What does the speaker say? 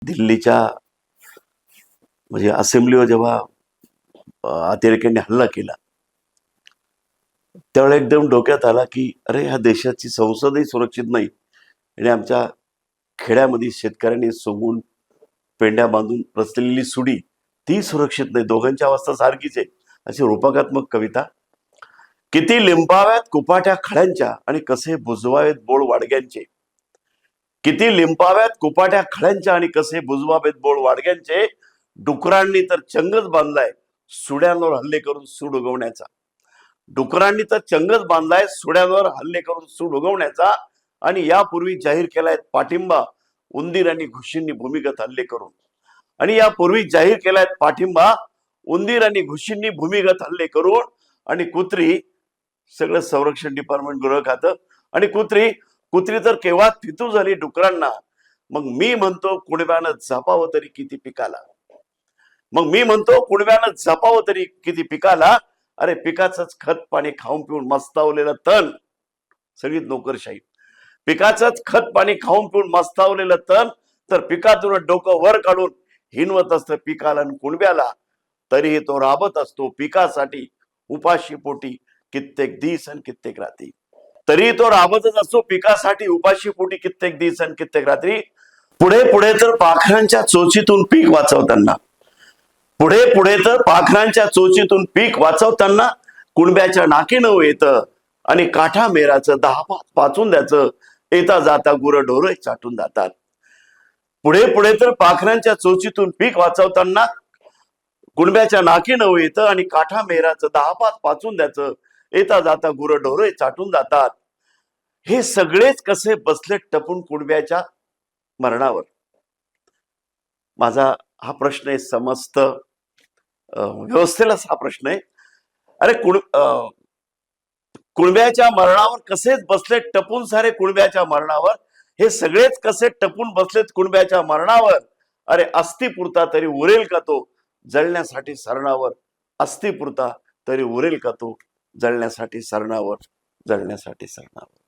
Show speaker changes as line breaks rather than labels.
दिल्लीच्या म्हणजे असेंब्लीवर जेव्हा अतिरेक्यांनी हल्ला केला त्यावेळेला एकदम डोक्यात आला की अरे ह्या देशाची संसदही सुरक्षित नाही आणि आमच्या खेड्यामध्ये शेतकऱ्यांनी सोंगून पेंड्या बांधून रचलेली सुडी ती सुरक्षित नाही, दोघांची अवस्था सारखीच आहे. अशी रूपकात्मक कविता. किती लिंबाव्यात कुपाट्या खड्यांच्या आणि कसे बुजवावेत बोळ वाडग्यांचे. किती लिंबाव्यात कुपाट्या खड्यांच्या आणि कसे बुजवावेत बोळ वाडग्यांचे. डुकरांनी तर चंगच बांधलाय सुड्यांवर हल्ले करून सूड उगवण्याचा. डुकरांनी तर चंगच बांधलाय सुड्यांवर हल्ले करून सूड उगवण्याचा. आणि यापूर्वी जाहीर केलाय पाठिंबा उंदीर आणि घुशींनी भूमिगत हल्ले करून. आणि यापूर्वी जाहीर केलाय पाठिंबा उंदीर आणि घुशींनी भूमिगत हल्ले करून. आणि कुत्री सगळं संरक्षण डिपार्टमेंट गृह खातं आणि कुत्री तर केव्हा फितू झाली डुकरांना. मग मी म्हणतो कुणब्यानं जपावं तरी किती पिकाला. मग मी म्हणतो कुणब्यानं जपावं तरी किती पिकाला. अरे पिकाचंच खत पाणी खाऊन पिऊन मस्तावलेलं तण सगळी नोकरशाही. पिकाचंच खत पाणी खाऊन पिऊन मस्तावलेलं तण तर पिकातून डोकं वर काढून हिनवत असतं पिकाला आणि कुणब्याला. तरीही तो राबत असतो पिकासाठी उपाशी पोटी कित्येक दिस आणि कित्येक रात्री. तरी तो राबतच असतो पिकासाठी उपाशी पोटी कित्येक दिस आणि कित्येक रात्री. पुढे पुढे तर पाखरांच्या चोचीतून पीक वाचवताना पुढे तर पाखरांच्या चोचीतून पीक वाचवताना कुणब्याच्या नाकी नव येतं आणि काठा मेराचं 10 पाचून द्यायचं. येता जाता गुरं ढोरं चाटून जातात. पुढे तर पाखरांच्या चोचीतून पीक वाचवताना कुणब्याच्या नाकी नव येतं आणि काठा मेराचं 10 पाचून द्यायचं. येता जाता गुरं ढोरं चाटून जातात. हे सगळेच कसे बसले टपून कुणब्याच्या मरणावर. माझा हा प्रश्न आहे, समस्त व्यवस्थेलाच हा प्रश्न आहे. अरे कुणब्याच्या मरणावर कसेच बसले टपून सारे कुणब्याच्या मरणावर. हे सगळेच कसे टपून बसलेत कुणब्याच्या मरणावर. अरे अस्थिपुरता तरी उरेल का तो जळण्यासाठी सरणावर. अस्थिपुरता तरी उरेल का तो जळण्यासाठी सरणावर.